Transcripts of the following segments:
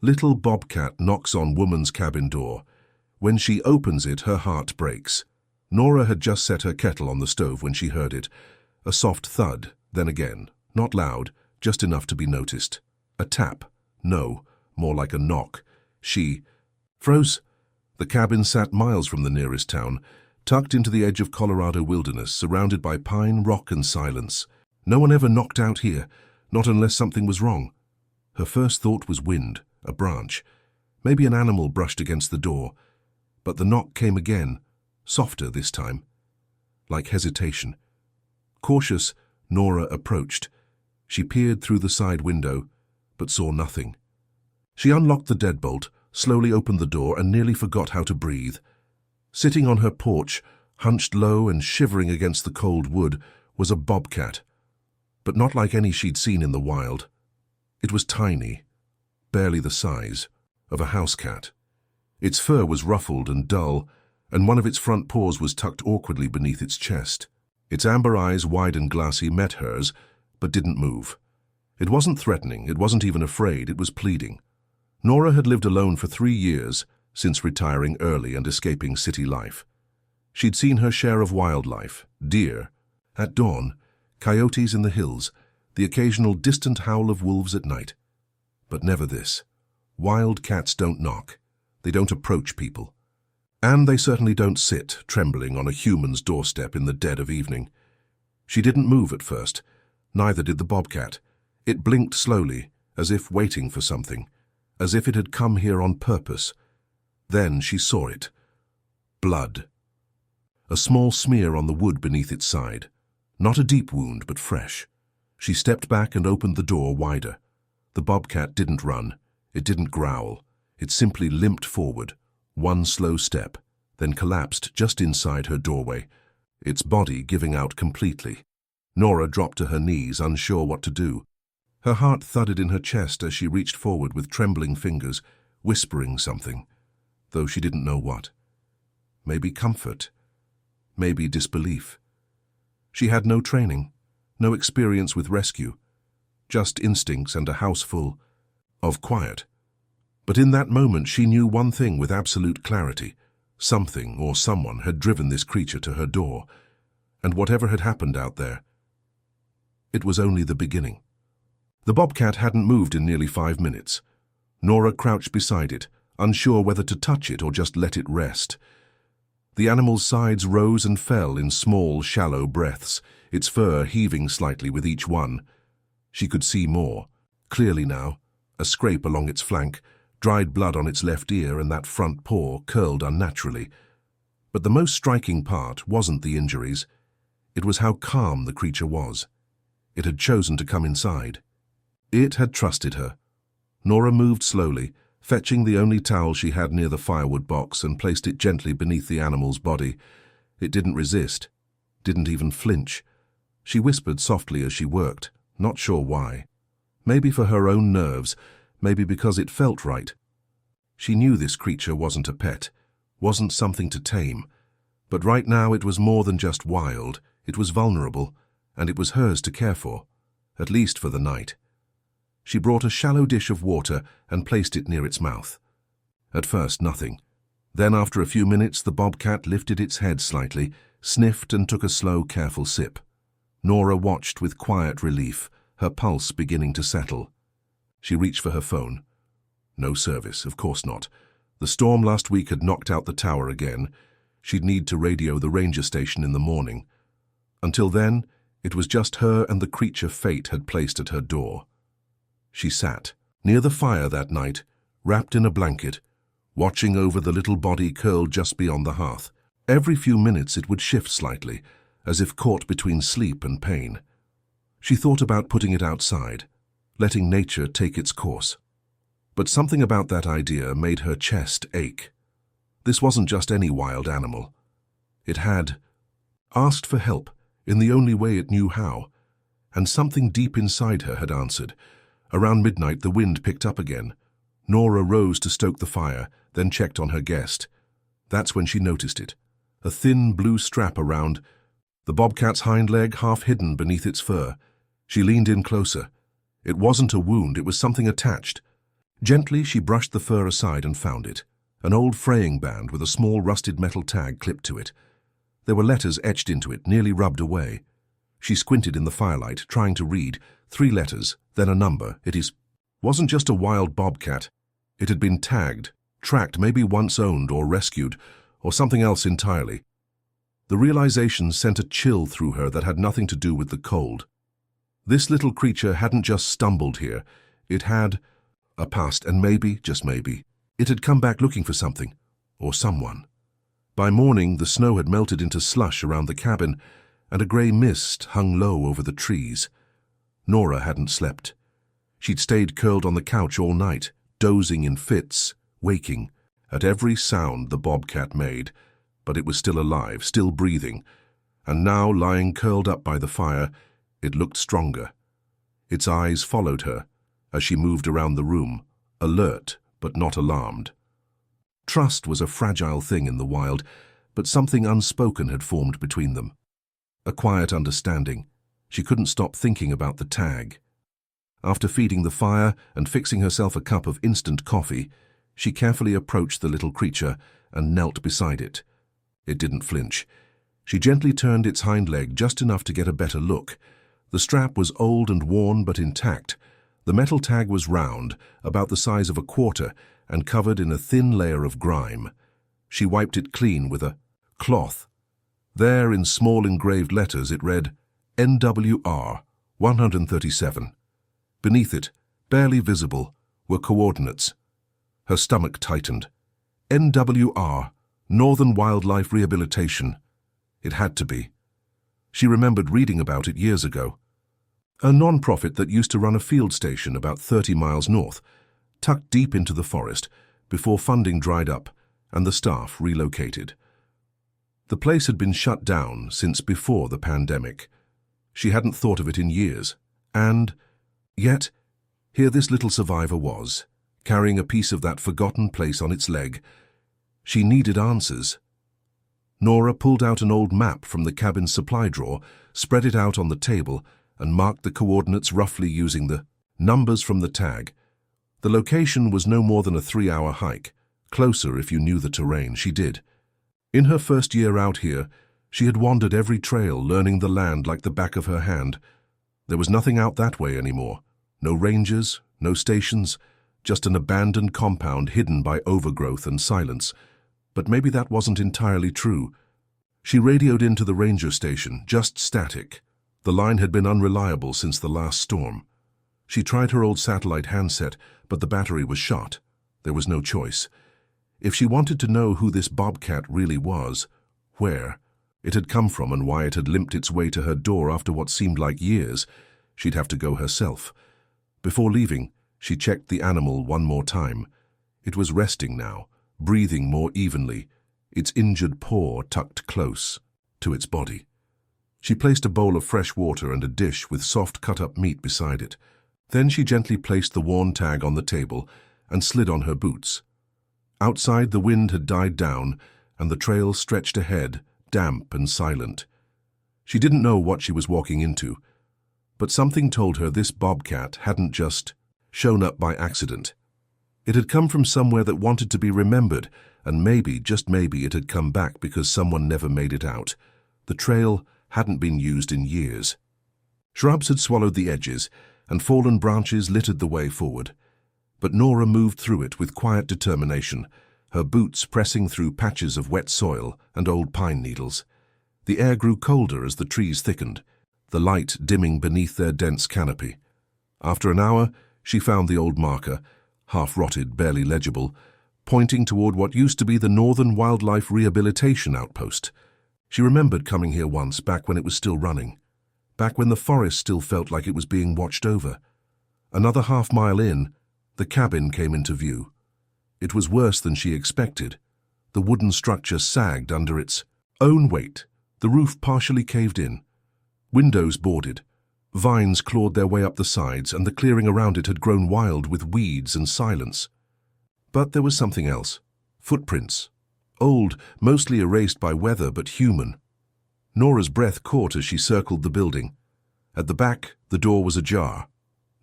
Little Bobcat knocks on woman's cabin door. When she opens it, her heart breaks. Nora had just set her kettle on the stove when she heard it. A soft thud, then again, not loud, just enough to be noticed. A tap. No, more like a knock. She froze. The cabin sat miles from the nearest town, tucked into the edge of Colorado wilderness, surrounded by pine, rock, and silence. No one ever knocked out here, not unless something was wrong. Her first thought was wind, a branch. Maybe an animal brushed against the door. But the knock came again, softer this time, like hesitation. Cautious, Nora approached. She peered through the side window, but saw nothing. She unlocked the deadbolt, slowly opened the door, and nearly forgot how to breathe. Sitting on her porch, hunched low and shivering against the cold wood, was a bobcat, but not like any she'd seen in the wild. It was tiny, barely the size of a house cat. Its fur was ruffled and dull, and one of its front paws was tucked awkwardly beneath its chest. Its amber eyes, wide and glassy, met hers, but didn't move. It wasn't threatening, it wasn't even afraid, it was pleading. Nora had lived alone for 3 years, since retiring early and escaping city life. She'd seen her share of wildlife, deer at dawn, coyotes in the hills, the occasional distant howl of wolves at night. But never this. Wild cats don't knock. They don't approach people. And they certainly don't sit, trembling on a human's doorstep in the dead of evening. She didn't move at first. Neither did the bobcat. It blinked slowly, as if waiting for something, as if it had come here on purpose. Then she saw it. Blood. A small smear on the wood beneath its side. Not a deep wound, but fresh. She stepped back and opened the door wider. The bobcat didn't run. It didn't growl. It simply limped forward, one slow step, then collapsed just inside her doorway, its body giving out completely. Nora dropped to her knees, unsure what to do. Her heart thudded in her chest as she reached forward with trembling fingers, whispering something, though she didn't know what. Maybe comfort. Maybe disbelief. She had no training, no experience with rescue, just instincts and a house full of quiet. But in that moment she knew one thing with absolute clarity. Something or someone had driven this creature to her door, and whatever had happened out there, it was only the beginning. The bobcat hadn't moved in nearly 5 minutes. Nora crouched beside it, unsure whether to touch it or just let it rest. The animal's sides rose and fell in small, shallow breaths, its fur heaving slightly with each one. She could see more, clearly now, a scrape along its flank, dried blood on its left ear, and that front paw curled unnaturally. But the most striking part wasn't the injuries. It was how calm the creature was. It had chosen to come inside. It had trusted her. Nora moved slowly, fetching the only towel she had near the firewood box, and placed it gently beneath the animal's body. It didn't resist, didn't even flinch. She whispered softly as she worked, not sure why. Maybe for her own nerves, maybe because it felt right. She knew this creature wasn't a pet, wasn't something to tame. But right now it was more than just wild, it was vulnerable, and it was hers to care for, at least for the night. She brought a shallow dish of water and placed it near its mouth. At first, nothing. Then, after a few minutes, the bobcat lifted its head slightly, sniffed, and took a slow, careful sip. Nora watched with quiet relief, her pulse beginning to settle. She reached for her phone. No service, of course not. The storm last week had knocked out the tower again. She'd need to radio the ranger station in the morning. Until then, it was just her and the creature fate had placed at her door. She sat, near the fire that night, wrapped in a blanket, watching over the little body curled just beyond the hearth. Every few minutes it would shift slightly, as if caught between sleep and pain. She thought about putting it outside, letting nature take its course. But something about that idea made her chest ache. This wasn't just any wild animal. It had asked for help in the only way it knew how, and something deep inside her had answered. Around midnight the wind picked up again. Nora rose to stoke the fire, then checked on her guest. That's when she noticed it. A thin blue strap around the bobcat's hind leg, half hidden beneath its fur. She leaned in closer. It wasn't a wound, it was something attached. Gently, she brushed the fur aside and found it, an old fraying band with a small rusted metal tag clipped to it. There were letters etched into it, nearly rubbed away. She squinted in the firelight, trying to read. 3 letters, then a number. Wasn't just a wild bobcat. It had been tagged, tracked, maybe once owned or rescued, or something else entirely. The realization sent a chill through her that had nothing to do with the cold. This little creature hadn't just stumbled here. It had a past, and maybe, just maybe, it had come back looking for something, or someone. By morning, the snow had melted into slush around the cabin, and a grey mist hung low over the trees. Nora hadn't slept. She'd stayed curled on the couch all night, dozing in fits, waking at every sound the bobcat made, but it was still alive, still breathing, and now, lying curled up by the fire, it looked stronger. Its eyes followed her as she moved around the room, alert but not alarmed. Trust was a fragile thing in the wild, but something unspoken had formed between them. A quiet understanding. She couldn't stop thinking about the tag. After feeding the fire and fixing herself a cup of instant coffee, she carefully approached the little creature and knelt beside it. It didn't flinch. She gently turned its hind leg just enough to get a better look. The strap was old and worn but intact. The metal tag was round, about the size of a quarter, and covered in a thin layer of grime. She wiped it clean with a cloth. There, in small engraved letters, it read, NWR 137. Beneath it, barely visible, were coordinates. Her stomach tightened. NWR, Northern Wildlife Rehabilitation. It had to be. She remembered reading about it years ago. A non-profit that used to run a field station about 30 miles north, tucked deep into the forest, before funding dried up and the staff relocated. The place had been shut down since before the pandemic. She hadn't thought of it in years, and yet, here this little survivor was, carrying a piece of that forgotten place on its leg. She needed answers. Nora pulled out an old map from the cabin's supply drawer, spread it out on the table, and marked the coordinates roughly using the numbers from the tag. The location was no more than a 3-hour hike. Closer if you knew the terrain. She did. In her first year out here, she had wandered every trail, learning the land like the back of her hand. There was nothing out that way anymore. No rangers, no stations, just an abandoned compound hidden by overgrowth and silence. But maybe that wasn't entirely true. She radioed into the ranger station, just static. The line had been unreliable since the last storm. She tried her old satellite handset, but the battery was shot. There was no choice. If she wanted to know who this bobcat really was, where it had come from and why it had limped its way to her door after what seemed like years, she'd have to go herself. Before leaving, she checked the animal one more time. It was resting now, breathing more evenly, its injured paw tucked close to its body. She placed a bowl of fresh water and a dish with soft cut-up meat beside it. Then she gently placed the worn tag on the table and slid on her boots. Outside, the wind had died down, and the trail stretched ahead, damp and silent. She didn't know what she was walking into, but something told her this bobcat hadn't just shown up by accident. It had come from somewhere that wanted to be remembered, and maybe, just maybe, it had come back because someone never made it out. The trail hadn't been used in years. Shrubs had swallowed the edges, and fallen branches littered the way forward. But Nora moved through it with quiet determination, her boots pressing through patches of wet soil and old pine needles. The air grew colder as the trees thickened, the light dimming beneath their dense canopy. After an hour, she found the old marker, half-rotted, barely legible, pointing toward what used to be the Northern Wildlife Rehabilitation Outpost. She remembered coming here once, back when it was still running, back when the forest still felt like it was being watched over. Another half-mile in, the cabin came into view. It was worse than she expected. The wooden structure sagged under its own weight, the roof partially caved in. Windows boarded. Vines clawed their way up the sides, and the clearing around it had grown wild with weeds and silence. But there was something else. Footprints. Old, mostly erased by weather, but human. Nora's breath caught as she circled the building. At the back, the door was ajar.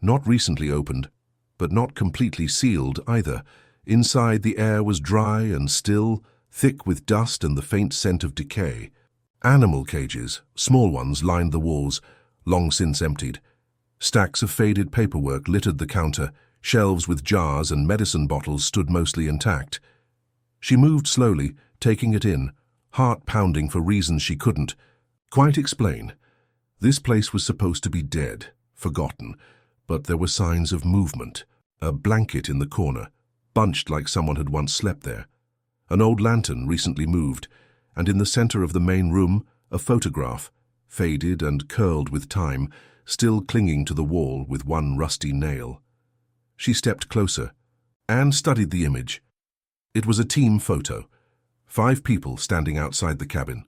Not recently opened. but not completely sealed either. Inside, the air was dry and still, thick with dust and the faint scent of decay. Animal cages, small ones, lined the walls, long since emptied. Stacks of faded paperwork littered the counter. Shelves with jars and medicine bottles stood mostly intact. She moved slowly, taking it in, heart pounding for reasons she couldn't quite explain. This place was supposed to be dead, forgotten, but there were signs of movement. A blanket in the corner, bunched like someone had once slept there. An old lantern recently moved, and in the center of the main room, a photograph, faded and curled with time, still clinging to the wall with one rusty nail. She stepped closer. Anne studied the image. It was a team photo. 5 people standing outside the cabin.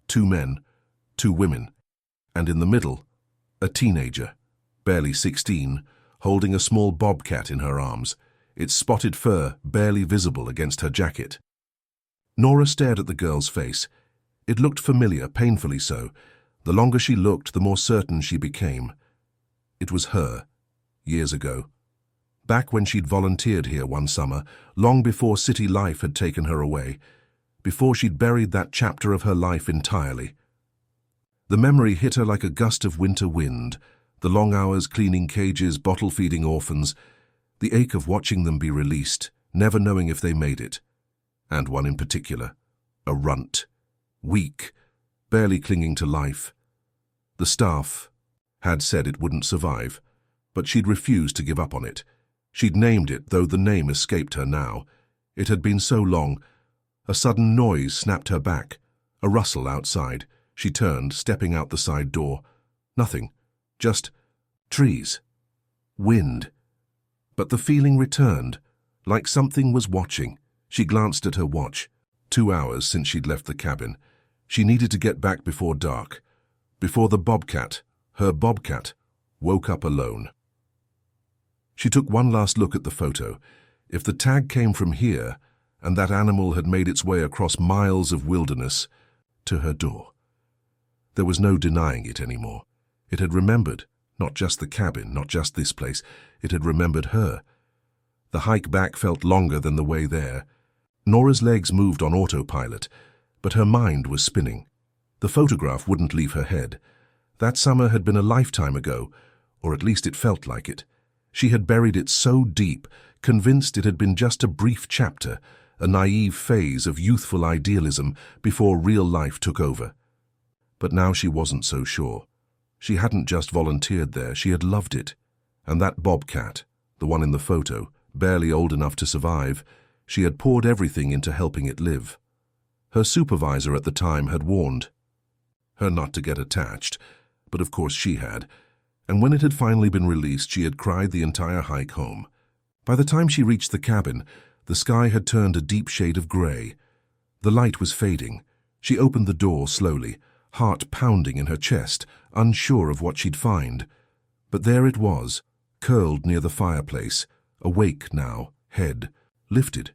2 men, 2 women, and in the middle, a teenager, barely 16, holding a small bobcat in her arms, its spotted fur barely visible against her jacket. Nora stared at the girl's face. It looked familiar, painfully so. The longer she looked, the more certain she became. It was her, years ago. Back when she'd volunteered here one summer, long before city life had taken her away, before she'd buried that chapter of her life entirely. The memory hit her like a gust of winter wind, the long hours cleaning cages, bottle-feeding orphans, the ache of watching them be released, never knowing if they made it. And one in particular, a runt, weak, barely clinging to life. The staff had said it wouldn't survive, but she'd refused to give up on it. She'd named it, though the name escaped her now. It had been so long. A sudden noise snapped her back, a rustle outside. She turned, stepping out the side door. Nothing, just trees, wind. But the feeling returned, like something was watching. She glanced at her watch. 2 hours since she'd left the cabin. She needed to get back before dark, before the bobcat, her bobcat, woke up alone. She took one last look at the photo. If the tag came from here, and that animal had made its way across miles of wilderness to her door, there was no denying it anymore. It had remembered, not just the cabin, not just this place, it had remembered her. The hike back felt longer than the way there. Nora's legs moved on autopilot, but her mind was spinning. The photograph wouldn't leave her head. That summer had been a lifetime ago, or at least it felt like it. She had buried it so deep, convinced it had been just a brief chapter, a naive phase of youthful idealism before real life took over. But now she wasn't so sure. She hadn't just volunteered there, she had loved it. And that bobcat, the one in the photo, barely old enough to survive, she had poured everything into helping it live. Her supervisor at the time had warned her not to get attached, but of course she had. And when it had finally been released, she had cried the entire hike home. By the time she reached the cabin, the sky had turned a deep shade of gray. The light was fading. She opened the door slowly, heart pounding in her chest, unsure of what she'd find. But there it was, curled near the fireplace, awake now, head lifted.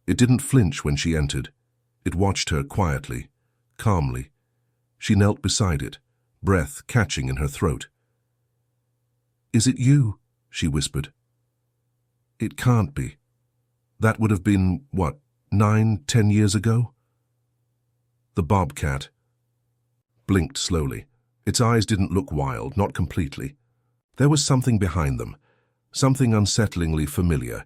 It didn't flinch when she entered. It watched her quietly, calmly. She knelt beside it, breath catching in her throat. "Is it you?" she whispered. "It can't be. That would have been, what, 9, 10 years ago?" The bobcat blinked slowly. Its eyes didn't look wild, not completely. There was something behind them, something unsettlingly familiar.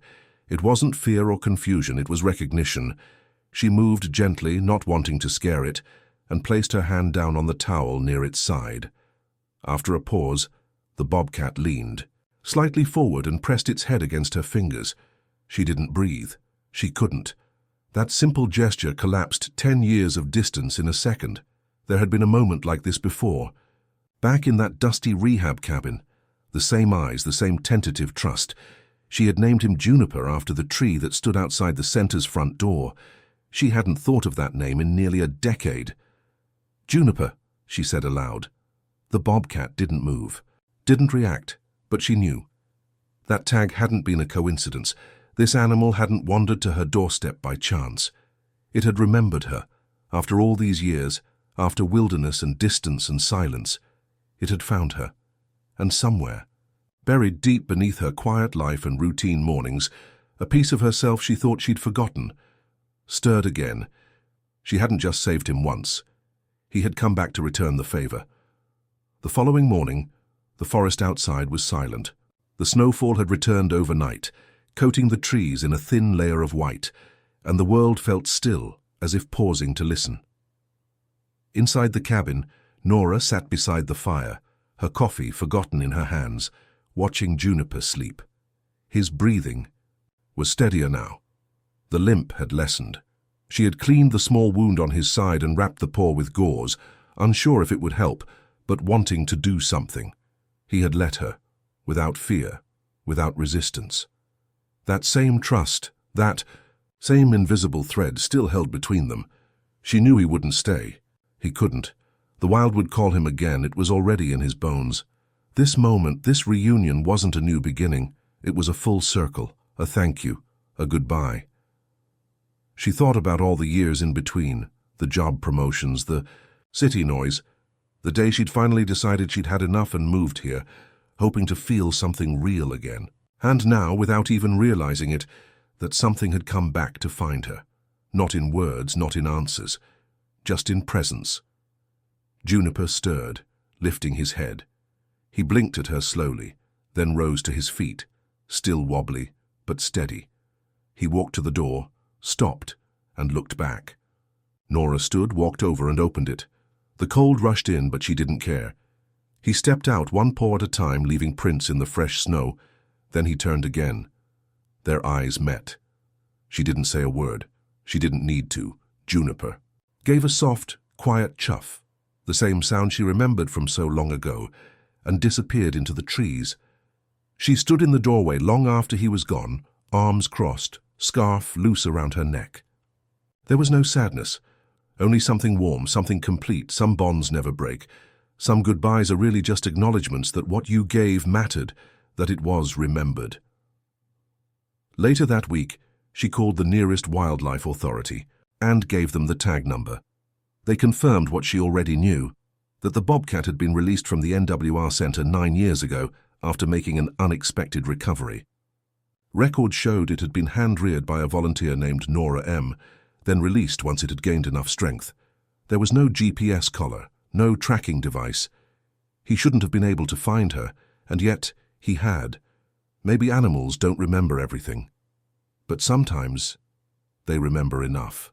It wasn't fear or confusion, it was recognition. She moved gently, not wanting to scare it, and placed her hand down on the towel near its side. After a pause, the bobcat leaned, slightly forward, and pressed its head against her fingers. She didn't breathe. She couldn't. That simple gesture collapsed 10 years of distance in a second. There had been a moment like this before. Back in that dusty rehab cabin. The same eyes, the same tentative trust. She had named him Juniper after the tree that stood outside the center's front door. She hadn't thought of that name in nearly a decade. "Juniper," she said aloud. The bobcat didn't move, didn't react, but she knew. That tag hadn't been a coincidence. This animal hadn't wandered to her doorstep by chance. It had remembered her. After all these years, after wilderness and distance and silence, it had found her. And somewhere, Buried deep beneath her quiet life and routine mornings, a piece of herself she thought she'd forgotten, stirred again. She hadn't just saved him once. He had come back to return the favor. The following morning, the forest outside was silent. The snowfall had returned overnight, coating the trees in a thin layer of white, and the world felt still, as if pausing to listen. Inside the cabin, Nora sat beside the fire, her coffee forgotten in her hands, watching Juniper sleep. His breathing was steadier now. The limp had lessened. She had cleaned the small wound on his side and wrapped the paw with gauze, unsure if it would help, but wanting to do something. He had let her, without fear, without resistance. That same trust, that same invisible thread still held between them. She knew he wouldn't stay. He couldn't. The wild would call him again. It was already in his bones. This moment, this reunion wasn't a new beginning. It was a full circle, a thank you, a goodbye. She thought about all the years in between, the job promotions, the city noise, the day she'd finally decided she'd had enough and moved here, hoping to feel something real again. And now, without even realizing it, that something had come back to find her. Not in words, not in answers, just in presence. Juniper stirred, lifting his head. He blinked at her slowly, then rose to his feet, still wobbly, but steady. He walked to the door, stopped, and looked back. Nora stood, walked over and opened it. The cold rushed in, but she didn't care. He stepped out, one paw at a time, leaving prints in the fresh snow. Then he turned again. Their eyes met. She didn't say a word. She didn't need to. Juniper gave a soft, quiet chuff, the same sound she remembered from so long ago, and disappeared into the trees. She stood in the doorway long after he was gone, arms crossed, scarf loose around her neck. There was no sadness, only something warm, something complete. Some bonds never break. Some goodbyes are really just acknowledgements that what you gave mattered, that it was remembered. Later that week, she called the nearest wildlife authority and gave them the tag number. They confirmed what she already knew, that the Bobcat had been released from the NWR Center 9 years ago after making an unexpected recovery. Records showed it had been hand-reared by a volunteer named Nora M., then released once it had gained enough strength. There was no GPS collar, no tracking device. He shouldn't have been able to find her, and yet he had. Maybe animals don't remember everything, but sometimes they remember enough.